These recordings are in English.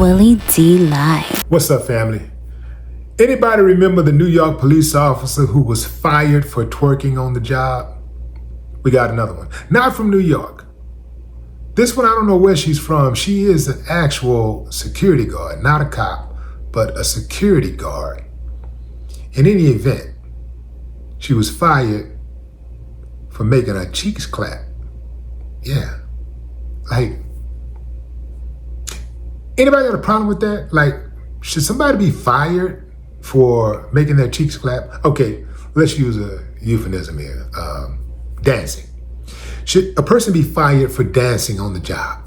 Willie D Live. What's up, family? Anybody remember the New York police officer who was fired for twerking on the job? We got another one. Not from New York. This one, I don't know where she's from. She is an actual security guard, not a cop, but a security guard. In any event, she was fired for making her cheeks clap. Yeah. Like, anybody got a problem with that? Like, should somebody be fired for making their cheeks clap? Okay, let's use a euphemism here. Dancing. Should a person be fired for dancing on the job?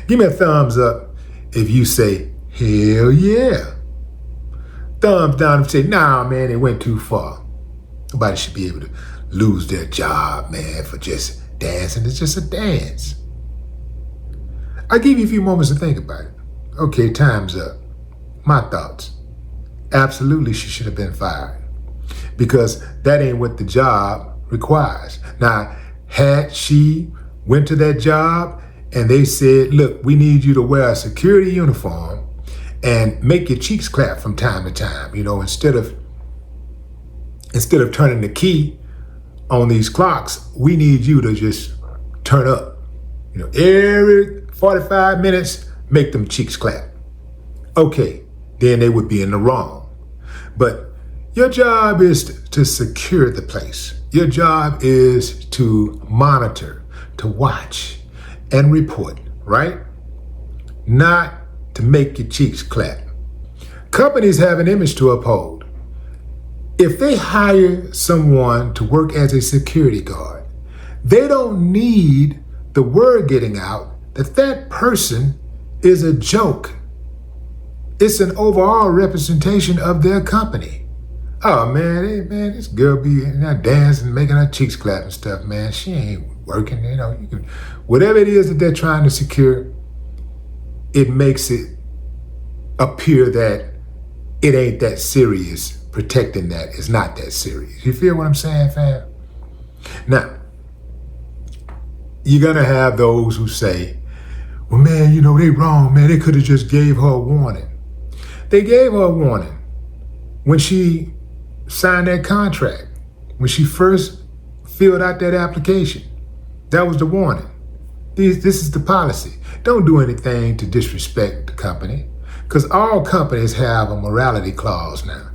Give me a thumbs up if you say, hell yeah. Thumbs down if you say, nah, man, it went too far. Nobody should be able to lose their job, man, for just dancing. It's just a dance. I'll give you a few moments to think about it. Okay, time's up. My thoughts. Absolutely, she should have been fired because that ain't what the job requires. Now, had she went to that job and they said, look, we need you to wear a security uniform and make your cheeks clap from time to time, you know, instead of turning the key on these clocks, we need you to just turn up. You know, every 45 minutes, make them cheeks clap. Okay, then they would be in the wrong. But your job is to secure the place. Your job is to monitor, to watch, and report, right? Not to make your cheeks clap. Companies have an image to uphold. If they hire someone to work as a security guard, they don't need the word getting out that that person is a joke. It's an overall representation of their company. Oh man, this girl be dancing, making her cheeks clap and stuff, man. She ain't working, you know. Whatever it is that they're trying to secure, it makes it appear that it ain't that serious. Protecting that is not that serious. You feel what I'm saying, fam? Now, you're gonna have those who say, well, man, you know, they wrong, man. They could have just gave her a warning. They gave her a warning when she signed that contract, when she first filled out that application. That was the warning. This is the policy. Don't do anything to disrespect the company, because all companies have a morality clause now.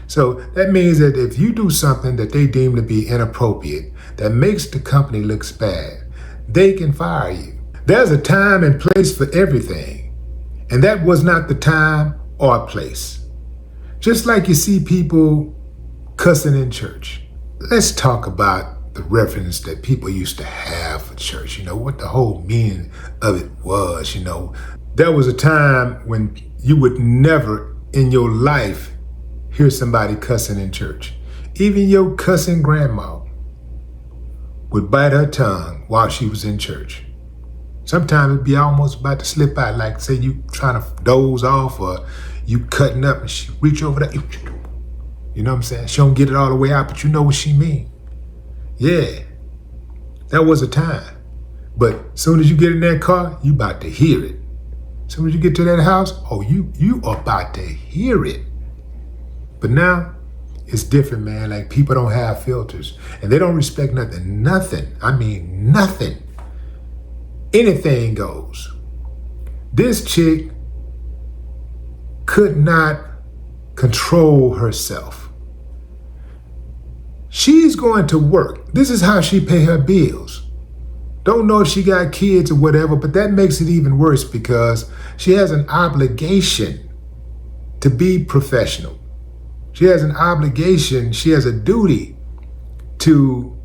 So that means that if you do something that they deem to be inappropriate, that makes the company look bad, they can fire you. There's a time and place for everything, and that was not the time or place. Just like you see people cussing in church. Let's talk about the reverence that people used to have for church, you know, what the whole meaning of it was, you know. There was a time when you would never in your life hear somebody cussing in church. Even your cussing grandma would bite her tongue while she was in church. Sometimes it'd be almost about to slip out, like say you trying to doze off or you cutting up and she reach over there. You know what I'm saying? She don't get it all the way out, but you know what she mean. Yeah, that was a time. But as soon as you get in that car, you about to hear it. As soon as you get to that house, oh, you are about to hear it. But now, it's different, man. Like, people don't have filters. And they don't respect nothing. Nothing. I mean, nothing. Anything goes. This chick could not control herself. She's going to work. This is how she pay her bills. Don't know if she got kids or whatever, but that makes it even worse because she has an obligation to be professional. She has an obligation, she has a duty to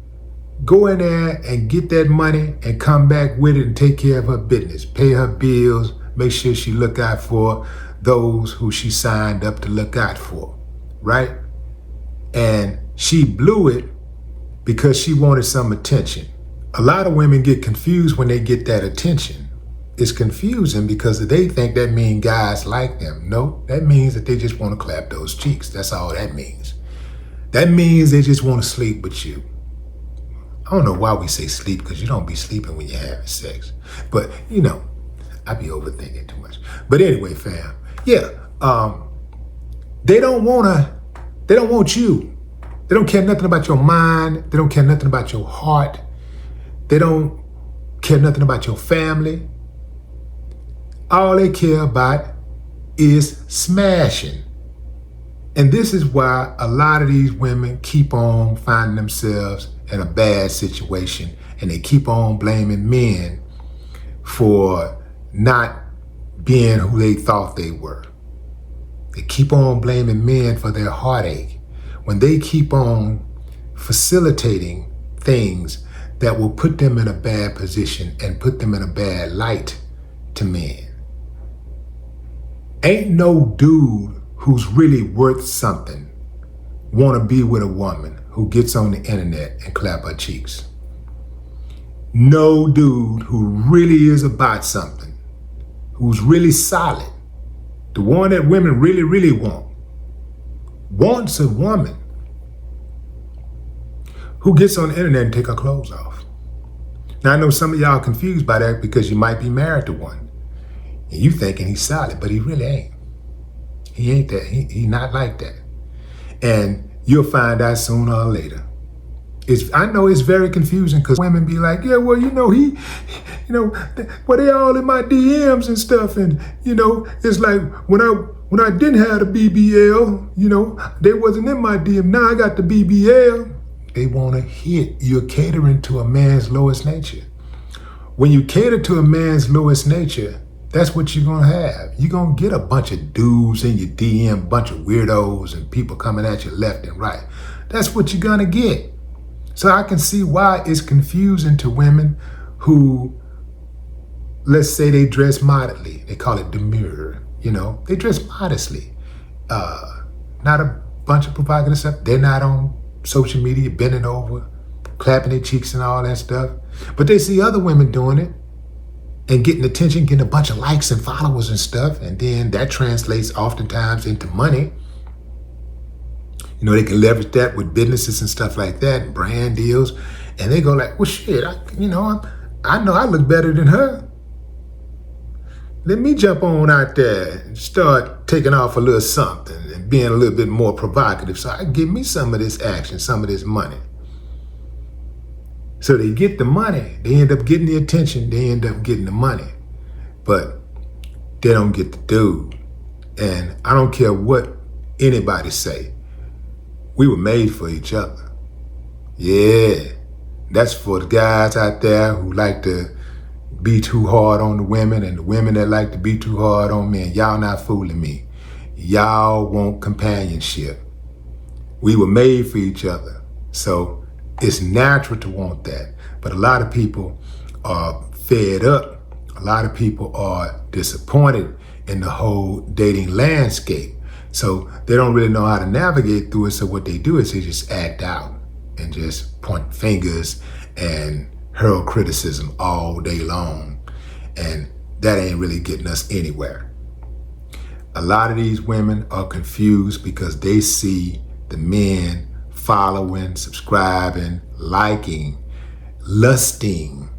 go in there and get that money and come back with it and take care of her business, pay her bills, make sure she look out for those who she signed up to look out for, right? And she blew it because she wanted some attention. A lot of women get confused when they get that attention. It's confusing because they think that means guys like them. No, that means that they just want to clap those cheeks. That's all that means. That means they just want to sleep with you. I don't know why we say sleep, because you don't be sleeping when you're having sex. But, you know, I be overthinking too much. But anyway, fam, yeah, they don't want you. They don't care nothing about your mind. They don't care nothing about your heart. They don't care nothing about your family. All they care about is smashing. And this is why a lot of these women keep on finding themselves in a bad situation, and they keep on blaming men for not being who they thought they were. They keep on blaming men for their heartache when they keep on facilitating things that will put them in a bad position and put them in a bad light to men. Ain't no dude who's really worth something want to be with a woman who gets on the internet and clap her cheeks. No dude who really is about something, who's really solid, the one that women really, really wants a woman who gets on the internet and take her clothes off. Now, I know some of y'all confused by that because you might be married to one and you thinking he's solid, but he really ain't. He ain't that. He not like that. And you'll find out sooner or later. I know it's very confusing because women be like, yeah, well, they all in my DMs and stuff. And, it's like when I didn't have the BBL, they wasn't in my DM. Now I got the BBL. They want to hit. You're catering to a man's lowest nature. When you cater to a man's lowest nature, that's what you're going to have. You're going to get a bunch of dudes in your DM, a bunch of weirdos and people coming at you left and right. That's what you're going to get. So I can see why it's confusing to women who, let's say they dress modestly. They call it demure. They dress modestly. Not a bunch of provocative stuff. They're not on social media bending over, clapping their cheeks and all that stuff. But they see other women doing it and getting attention, getting a bunch of likes and followers and stuff. And then that translates oftentimes into money. They can leverage that with businesses and stuff like that, and brand deals. And they go like, well, shit, I know I look better than her. Let me jump on out there and start taking off a little something and being a little bit more provocative so I can get me some of this action, some of this money. So they get the money. They end up getting the attention. They end up getting the money. But they don't get the dude. And I don't care what anybody say. We were made for each other. Yeah. That's for the guys out there who like to be too hard on the women and the women that like to be too hard on men. Y'all not fooling me. Y'all want companionship. We were made for each other. So it's natural to want that. But a lot of people are fed up. A lot of people are disappointed in the whole dating landscape. So they don't really know how to navigate through it. So what they do is they just act out and just point fingers and hurl criticism all day long. And that ain't really getting us anywhere. A lot of these women are confused because they see the men following, subscribing, liking, lusting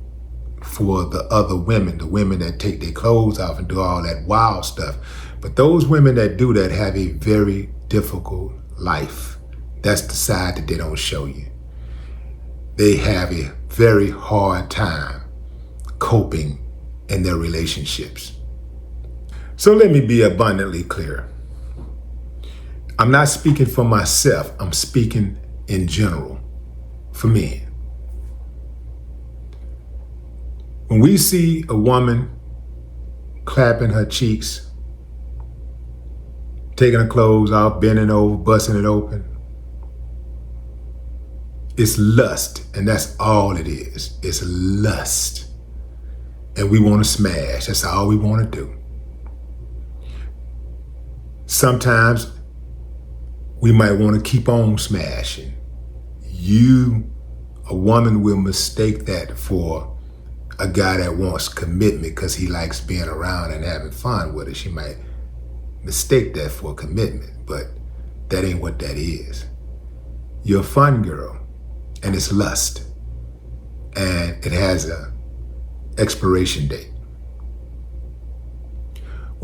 for the other women, the women that take their clothes off and do all that wild stuff. But those women that do that have a very difficult life. That's the side that they don't show you. They have a very hard time coping in their relationships. So let me be abundantly clear. I'm not speaking for myself. I'm speaking in general for men. When we see a woman clapping her cheeks, taking her clothes off, bending over, busting it open, it's lust, and that's all it is. It's lust. And we want to smash. That's all we want to do. Sometimes we might want to keep on smashing. A woman will mistake that for a guy that wants commitment because he likes being around and having fun with her. She might mistake that for commitment, but that ain't what that is. You're a fun girl, and it's lust, and it has a expiration date.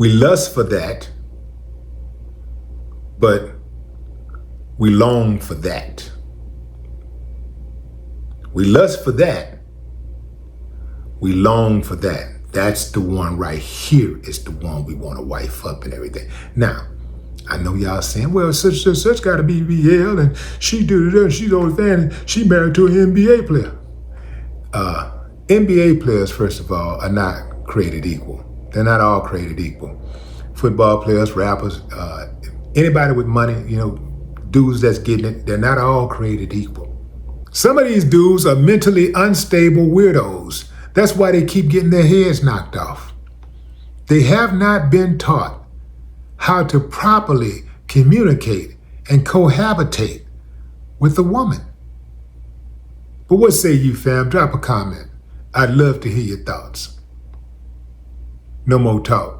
We lust for that, but we long for that. We lust for that. We long for that. That's the one right here is the one we want to wife up and everything. Now, I know y'all saying, well, such got to be BL and she did it, she's only fan, she married to an NBA player. NBA players, first of all, are not created equal. They're not all created equal. Football players, rappers, anybody with money, dudes that's getting it, they're not all created equal. Some of these dudes are mentally unstable weirdos. That's why they keep getting their heads knocked off. They have not been taught how to properly communicate and cohabitate with a woman. But what say you, fam? Drop a comment. I'd love to hear your thoughts. No more talk.